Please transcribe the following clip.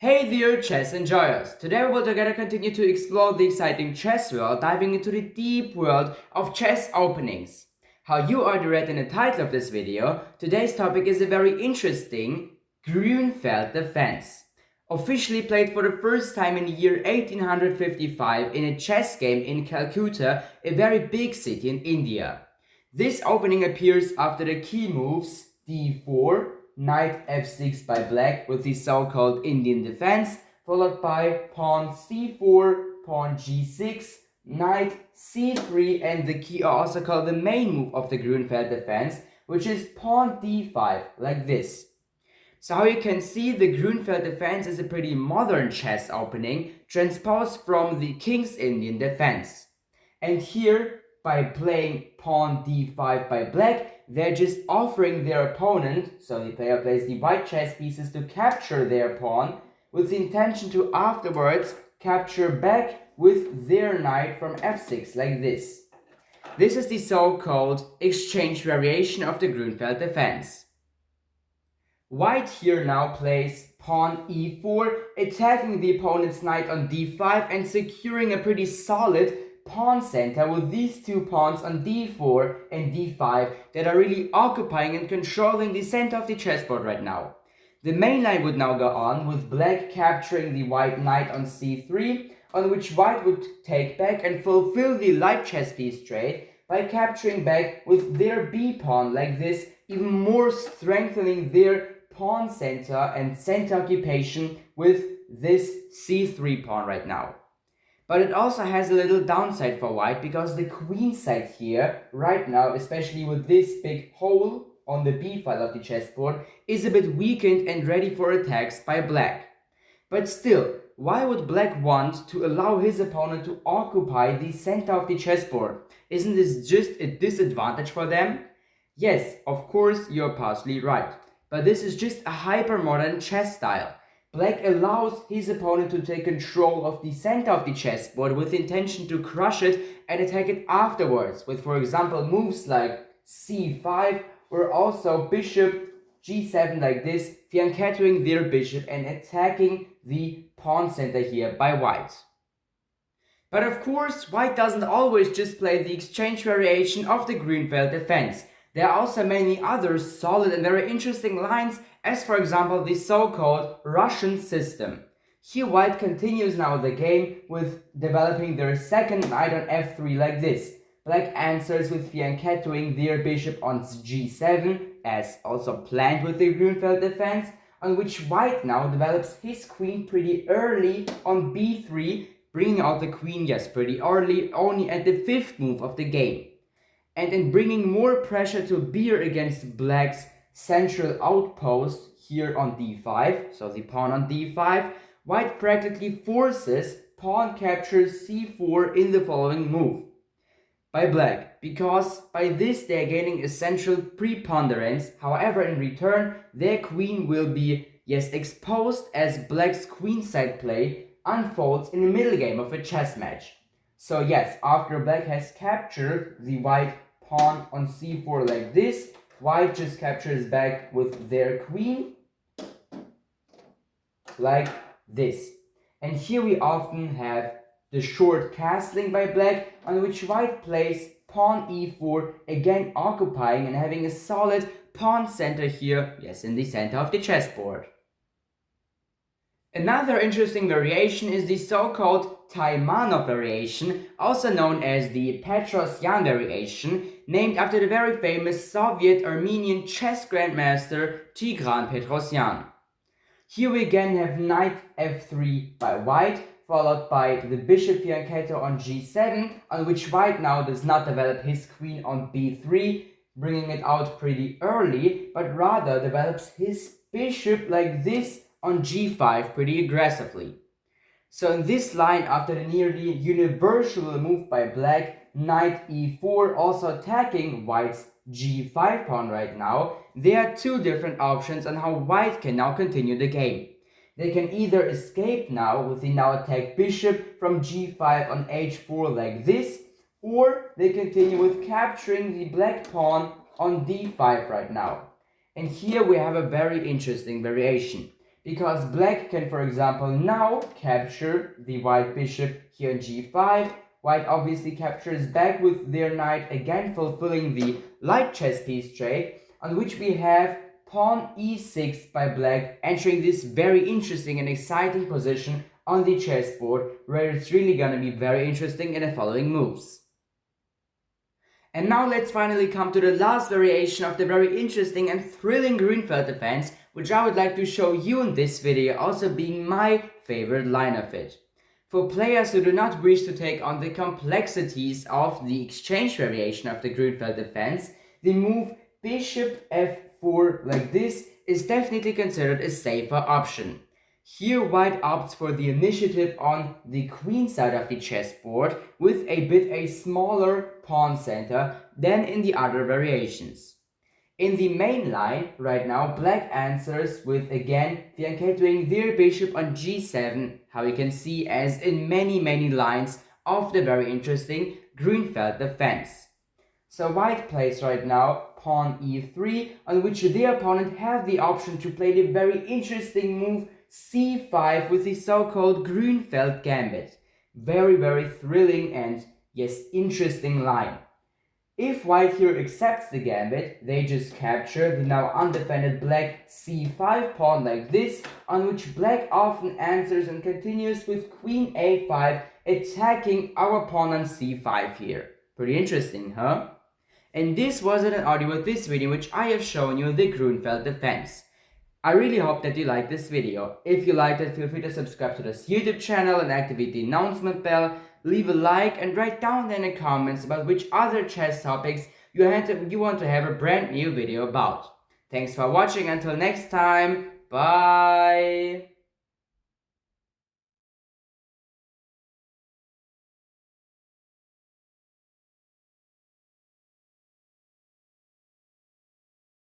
Hey there, chess enjoyers! Today we will together continue to explore the exciting chess world, diving into the deep world of chess openings. How you already read in the title of this video, today's topic is a very interesting Gründfeld Defense. Officially played for the first time in the year 1855 in a chess game in Calcutta, a very big city in India. This opening appears after the key moves d4, knight f6 by black with the so-called Indian defense, followed by pawn c4, pawn g6, knight c3, and the key are also called the main move of the Grünfeld defense, which is pawn d5, like this. So how you can see, the Grünfeld defense is a pretty modern chess opening, transposed from the King's Indian defense. And here, by playing pawn d5 by black, they're just offering their opponent, so the player plays the white chess pieces to capture their pawn, with the intention to afterwards capture back with their knight from f6, like this. This is the so-called exchange variation of the Grünfeld defense. White here now plays pawn e4, attacking the opponent's knight on d5 and securing a pretty solid pawn center with these two pawns on d4 and d5 that are really occupying and controlling the center of the chessboard right now. The main line would now go on with black capturing the white knight on c3, on which white would take back and fulfill the light chess piece trade by capturing back with their b pawn like this, even more strengthening their pawn center and center occupation with this c3 pawn right now. But it also has a little downside for white, because the queen side here, right now, especially with this big hole on the b file of the chessboard, is a bit weakened and ready for attacks by black. But still, why would black want to allow his opponent to occupy the center of the chessboard? Isn't this just a disadvantage for them? Yes, of course, you're partially right. But this is just a hyper-modern chess style. Black allows his opponent to take control of the center of the chessboard with the intention to crush it and attack it afterwards, with, for example, moves like c5 or also bishop g7 like this, fianchettoing their bishop and attacking the pawn center here by white. But of course, white doesn't always just play the exchange variation of the Grünfeld defense. There are also many other solid and very interesting lines, as for example the so-called Russian system. Here white continues now the game with developing their second knight on f3 like this. Black answers with fianchettoing their bishop on g7, as also planned with the Grünfeld defense, on which white now develops his queen pretty early on b3, bringing out the queen, yes, pretty early, only at the fifth move of the game. And in bringing more pressure to bear against black's central outpost here on d5, so the pawn on d5, white practically forces pawn capture c4 in the following move by black, because by this they are gaining a central preponderance. However, in return, their queen will be, yes, exposed as black's queenside play unfolds in the middle game of a chess match. So yes, after black has captured the white pawn on c4 like this, white just captures back with their queen like this. And here we often have the short castling by black, on which white plays pawn e4, again occupying and having a solid pawn center here, yes, in the center of the chessboard. Another interesting variation is the so-called Taimanov Variation, also known as the Petrosyan Variation, named after the very famous Soviet-Armenian chess grandmaster Tigran Petrosyan. Here we again have knight f3 by white, followed by the bishop fianchetto on g7, on which white now does not develop his queen on b3, bringing it out pretty early, but rather develops his bishop like this on g5 pretty aggressively. So in this line, after the nearly universal move by black, knight e4, also attacking white's g5 pawn right now, there are two different options on how white can now continue the game. They can either escape now with the now attacked bishop from g5 on h4 like this, or they continue with capturing the black pawn on d5 right now. And here we have a very interesting variation, because black can, for example, now capture the white bishop here on g5. White obviously captures back with their knight, again fulfilling the light chess piece trait, on which we have pawn e6 by black, entering this very interesting and exciting position on the chessboard, where it's really gonna be very interesting in the following moves. And now let's finally come to the last variation of the very interesting and thrilling Grünfeld defense, which I would like to show you in this video, also being my favorite line of it. For players who do not wish to take on the complexities of the exchange variation of the Grünfeld defense, the move bishop f4 like this is definitely considered a safer option. Here white opts for the initiative on the queen side of the chessboard with a smaller pawn center than in the other variations. In the main line, right now, black answers with again fianchettoing their bishop on g7, how you can see as in many lines of the very interesting Grünfeld defense. So white plays right now pawn e3, on which their opponent have the option to play the very interesting move c5 with the so-called Gründfeld Gambit. Very thrilling and yes, interesting line. If white here accepts the gambit, they just capture the now undefended black c5 pawn like this, on which black often answers and continues with queen a5, attacking our pawn on c5 here. Pretty interesting, huh? And this was an audio with this video in which I have shown you the Grünfeld defense. I really hope that you liked this video. If you liked it, feel free to subscribe to this YouTube channel and activate the announcement bell. Leave a like and write down in the comments about which other chess topics you want to have a brand new video about. Thanks for watching. Until next time, bye!